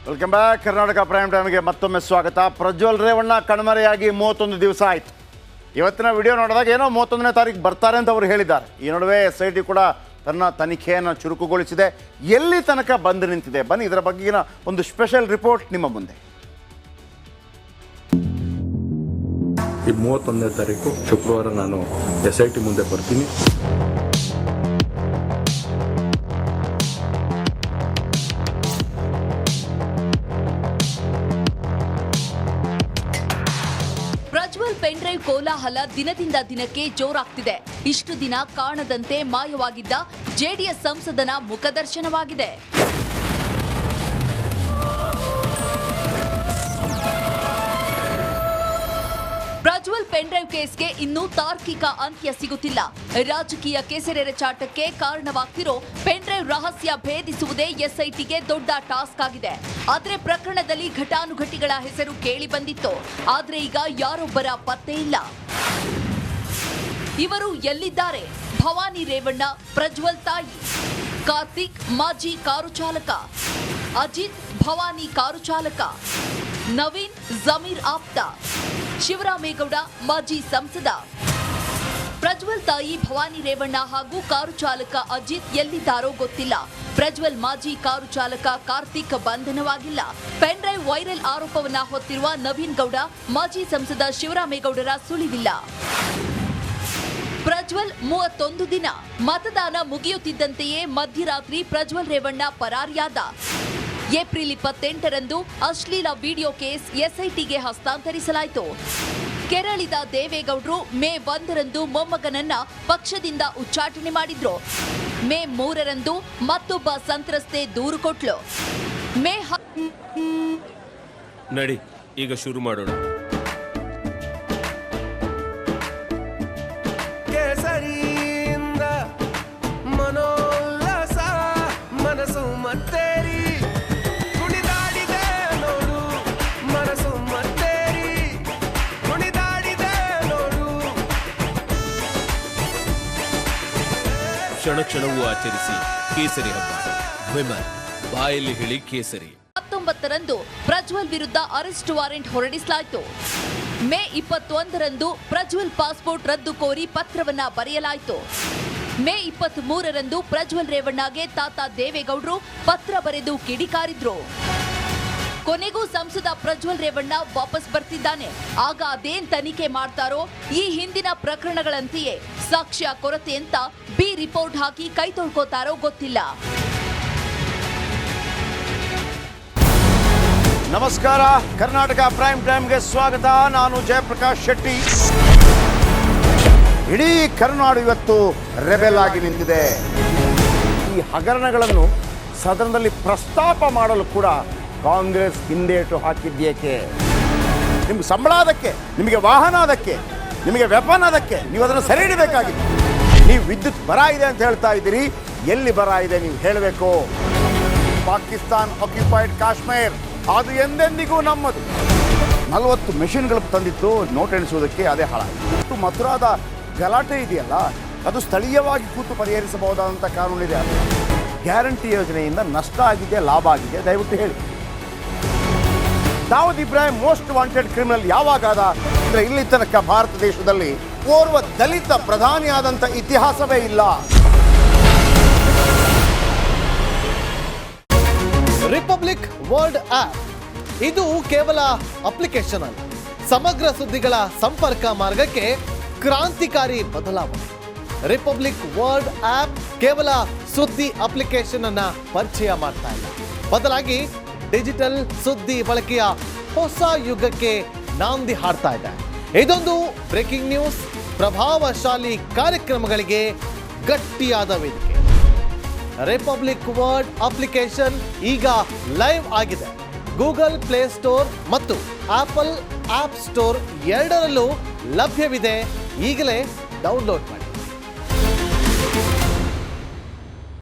Welcome back. Karnataka prime ಟೈಮ್ಗೆ ಮತ್ತೊಮ್ಮೆ ಸ್ವಾಗತ. ಪ್ರಜ್ವಲ್ ರೇವಣ್ಣ ಕಣ್ಮರೆಯಾಗಿ 31 ದಿವಸ ಆಯಿತು. ಇವತ್ತಿನ ವಿಡಿಯೋ ನೋಡಿದಾಗ ಏನೋ 31ನೇ ತಾರೀಕು ಬರ್ತಾರೆ ಅಂತ ಅವರು ಹೇಳಿದ್ದಾರೆ. ಈ ನಡುವೆ SIT ಕೂಡ ತನ್ನ ತನಿಖೆಯನ್ನು ಚುರುಕುಗೊಳಿಸಿದೆ. ಎಲ್ಲಿ ತನಕ ಬಂದು ನಿಂತಿದೆ, ಬನ್ನಿ ಇದರ ಬಗ್ಗೆಗಿನ ಒಂದು ಸ್ಪೆಷಲ್ ರಿಪೋರ್ಟ್ ನಿಮ್ಮ ಮುಂದೆ. ಈ 31ನೇ ತಾರೀಕು ಶುಕ್ರವಾರ ನಾನು SIT ಮುಂದೆ ಬರ್ತೀನಿ. ಪ್ರಜ್ವಲ್ ಪೆನ್ಡ್ರೈವ್ ಕೋಲಾಹಲ ದಿನದಿಂದ ದಿನಕ್ಕೆ ಜೋರಾಗ್ತಿದೆ. ಇಷ್ಟು ದಿನ ಕಾಣದಂತೆ ಮಾಯವಾಗಿದ್ದ JDS ಸಂಸದನ ಮುಖದರ್ಶನವಾಗಿದೆ. ಪ್ರಜ್ವಲ್ ಪೆನ್ಡ್ರೈವ್ ಕೇಸ್ಗೆ ಇನ್ನೂ ತಾರ್ಕಿಕ ಅಂತ್ಯ ಸಿಗುತ್ತಿಲ್ಲ. ರಾಜಕೀಯ ಕೆಸರೆರಚಾಟಕ್ಕೆ ಕಾರಣವಾಗ್ತಿರೋ ಪೆನ್ಡ್ರೈವ್ ರಹಸ್ಯ ಭೇದಿಸುವುದೇ SITಗೆ ದೊಡ್ಡ ಟಾಸ್ಕ್ ಆಗಿದೆ. ಆದ್ರೆ ಪ್ರಕರಣದಲ್ಲಿ ಘಟಾನುಘಟಿಗಳ ಹೆಸರು ಕೇಳಿ ಬಂದಿತ್ತು. ಆದ್ರೆ ಈಗ ಯಾರೊಬ್ಬರ ಪತ್ತೆ ಇಲ್ಲ. ಇವರು ಎಲ್ಲಿದ್ದಾರೆ? ಭವಾನಿ ರೇವಣ್ಣ, ಪ್ರಜ್ವಲ್ ತಾಯಿ, ಕಾರ್ತಿಕ್ ಮಾಜಿ ಕಾರು ಚಾಲಕ, ಅಜಿತ್ ಭವಾನಿ ಕಾರು ಚಾಲಕ, ನವೀನ್ ಜಮೀರ್ ಆಪ್ತ, ಶಿವರಾಮೇಗೌಡ ಮಾಜಿ ಸಂಸದ. ಪ್ರಜ್ವಲ್ ತಾಯಿ ಭವಾನಿ ರೇವಣ್ಣ ಹಾಗೂ ಕಾರು ಚಾಲಕ ಅಜಿತ್ ಎಲ್ಲಿದ್ದಾರೋ ಗೊತ್ತಿಲ್ಲ. ಪ್ರಜ್ವಲ್ ಮಾಜಿ ಕಾರು ಚಾಲಕ ಕಾರ್ತಿಕ್ ಬಂಧನವಾಗಿಲ್ಲ. ಪೆನ್ಡ್ರೈವ್ ವೈರಲ್ ಆರೋಪವನ್ನ ಹೊತ್ತಿರುವ ನವೀನ್ ಗೌಡ, ಮಾಜಿ ಸಂಸದ ಶಿವರಾಮೇಗೌಡರ ಸುಳಿವಿಲ್ಲ. ಪ್ರಜ್ವಲ್ 31 ದಿನ. ಮತದಾನ ಮುಗಿಯುತ್ತಿದ್ದಂತೆಯೇ ಮಧ್ಯರಾತ್ರಿ ಪ್ರಜ್ವಲ್ ರೇವಣ್ಣ ಪರಾರಿಯಾದ. ಏಪ್ರಿಲ್ 28ರಂದು ಅಶ್ಲೀಲ ವಿಡಿಯೋ ಕೇಸ್ SITಗೆ ಹಸ್ತಾಂತರಿಸಲಾಯಿತು. ಕೆರಳಿದ ದೇವೇಗೌಡರು ಮೇ 1ರಂದು ಮೊಮ್ಮಗನನ್ನ ಪಕ್ಷದಿಂದ ಉಚ್ಚಾಟನೆ ಮಾಡಿದ್ರು. ಮೇ 3ರಂದು ಮತ್ತೊಬ್ಬ ಸಂತ್ರಸ್ತೆ ದೂರು ಕೊಟ್ಲು. ಮೇ ನಡಿ ಈಗ ಶುರು ಮಾಡೋಣ. ಕೇಸರಿಯಿಂದ ಮನೋಲ್ಲಾಸ ಮನಸ್ಸು ಮತ್ತೇರಿ ಕುಣಿದಾಡಿದೆ ನೋಡು, ಮನಸ್ಸು ಮತ್ತೇರಿ ಕುಣಿದಾಡಿದೆ ನೋಡು. ಕ್ಷಣ ಕ್ಷಣವೂ ಆಚರಿಸಿ ಕೇಸರಿ ಹಬ್ಬ. ವಿಮಲ್ ಬಾಯಲ್ಲಿ ಹೇಳಿ ಕೇಸರಿ. 19ರಂದು ಪ್ರಜ್ವಲ್ ವಿರುದ್ಧ ಅರೆಸ್ಟ್ ವಾರೆಂಟ್ ಹೊರಡಿಸಲಾಯಿತು. ಮೇ 21ರಂದು ಪ್ರಜ್ವಲ್ ಪಾಸ್ಪೋರ್ಟ್ ರದ್ದು ಕೋರಿ ಪತ್ರವನ್ನ ಬರೆಯಲಾಯಿತು. ಮೇ 23ರಂದು ಪ್ರಜ್ವಲ್ ರೇವಣ್ಣಗೆ ತಾತ ದೇವೇಗೌಡರು ಪತ್ರ ಬರೆದು ಕಿಡಿಕಾರಿದ್ರು. ಕೊನೆಗೂ ಸಂಸದ ಪ್ರಜ್ವಲ್ ರೇವಣ್ಣ ವಾಪಸ್ ಬರ್ತಿದ್ದಾನೆ. ಆಗ ಅದೇನ್ ತನಿಖೆ ಮಾಡ್ತಾರೋ, ಈ ಹಿಂದಿನ ಪ್ರಕರಣಗಳಂತೆಯೇ ಸಾಕ್ಷ್ಯ ಕೊರತೆ ಅಂತ ಬಿ ರಿಪೋರ್ಟ್ ಹಾಕಿ ಕೈ ತೊಳ್ಕೋತಾರೋ ಗೊತ್ತಿಲ್ಲ. ನಮಸ್ಕಾರ, ಕರ್ನಾಟಕ ಪ್ರೈಮ್ ಟೈಮ್ಗೆ ಸ್ವಾಗತ. ನಾನು ಜಯಪ್ರಕಾಶ್ ಶೆಟ್ಟಿ. ಇಡೀ ಕರ್ನಾಡು ಇವತ್ತು ರೆಬೆಲ್ ಆಗಿ ನಿಂತಿದೆ. ಈ ಹಗರಣಗಳನ್ನು ಸದನದಲ್ಲಿ ಪ್ರಸ್ತಾಪ ಮಾಡಲು ಕೂಡ ಕಾಂಗ್ರೆಸ್ ಹಿಂದೇಟು ಹಾಕಿದ್ದೇಕೆ? ನಿಮ್ಗೆ ಸಂಬಳ ಅದಕ್ಕೆ, ನಿಮಗೆ ವಾಹನ ಅದಕ್ಕೆ, ನಿಮಗೆ ವೆಪನ್ ಅದಕ್ಕೆ, ನೀವು ಅದನ್ನು ಸೆರೆ ಹಿಡಿಬೇಕಾಗಿತ್ತು. ನೀವು ವಿದ್ಯುತ್ ಬರ ಇದೆ ಅಂತ ಹೇಳ್ತಾ ಇದ್ದೀರಿ. ಎಲ್ಲಿ ಬರ ಇದೆ ನೀವು ಹೇಳಬೇಕು. ಪಾಕಿಸ್ತಾನ್ ಆಕ್ಯುಪೈಡ್ ಕಾಶ್ಮೀರ್ ಅದು ಎಂದೆಂದಿಗೂ ನಮ್ಮದು. 40 ಮೆಷಿನ್ಗಳು ತಂದಿತ್ತು ನೋಟ್ ಎಣಿಸುವುದಕ್ಕೆ, ಅದೇ ಹಾಳಾಯಿತು. ಮಥುರಾದ ಗಲಾಟೆ ಇದೆಯಲ್ಲ, ಅದು ಸ್ಥಳೀಯವಾಗಿ ಕೂತು ಪರಿಹರಿಸಬಹುದಾದಂಥ ಕಾನೂನಿದೆ. ಗ್ಯಾರಂಟಿ ಯೋಜನೆಯಿಂದ ನಷ್ಟ ಆಗಿದೆ, ಲಾಭ ಆಗಿದೆ, ದಯವಿಟ್ಟು ಹೇಳಿ. Dawood Ibrahim most wanted criminal ಯಾವಾಗಾದ ಅಂದರೆ ಇಲ್ಲಿ ತನಕ ಭಾರತ ದೇಶದಲ್ಲಿ ಓರ್ವ ದಲಿತ ಪ್ರಧಾನಿಯಾದಂಥ ಇತಿಹಾಸವೇ ಇಲ್ಲ. ರಿಪಬ್ಲಿಕ್ ವರ್ಲ್ಡ್ ಆಪ್ ಇದು ಕೇವಲ ಅಪ್ಲಿಕೇಶನ್ ಅಲ್ಲ, ಸಮಗ್ರ ಸುದ್ದಿಗಳ ಸಂಪರ್ಕ ಮಾರ್ಗಕ್ಕೆ ಕ್ರಾಂತಿಕಾರಿ ಬದಲಾವಣೆ. ರಿಪಬ್ಲಿಕ್ ವರ್ಲ್ಡ್ ಆಪ್ ಕೇವಲ ಸುದ್ದಿ ಅಪ್ಲಿಕೇಶನ್ ಅನ್ನ ಪರಿಚಯ ಮಾಡ್ತಾ ಇಲ್ಲ, ಬದಲಾಗಿ ಡಿಜಿಟಲ್ ಸುದ್ದಿ ಬಳಕೆಯ ಹೊಸ ಯುಗಕ್ಕೆ ನಾಂದಿ ಹಾಡ್ತಾ ಇದೆ. ಇದೊಂದು ಬ್ರೇಕಿಂಗ್ ನ್ಯೂಸ್, ಪ್ರಭಾವಶಾಲಿ ಕಾರ್ಯಕ್ರಮಗಳಿಗೆ ಗಟ್ಟಿಯಾದ ವೇದಿಕೆ. ರಿಪಬ್ಲಿಕ್ ವರ್ಲ್ಡ್ ಅಪ್ಲಿಕೇಶನ್ ಈಗ ಲೈವ್ ಆಗಿದೆ. ಗೂಗಲ್ ಪ್ಲೇ ಸ್ಟೋರ್ ಮತ್ತು ಆಪಲ್ ಆಪ್ ಸ್ಟೋರ್ ಎರಡರಲ್ಲೂ ಲಭ್ಯವಿದೆ. ಈಗಲೇ ಡೌನ್ಲೋಡ್ ಮಾಡಿ.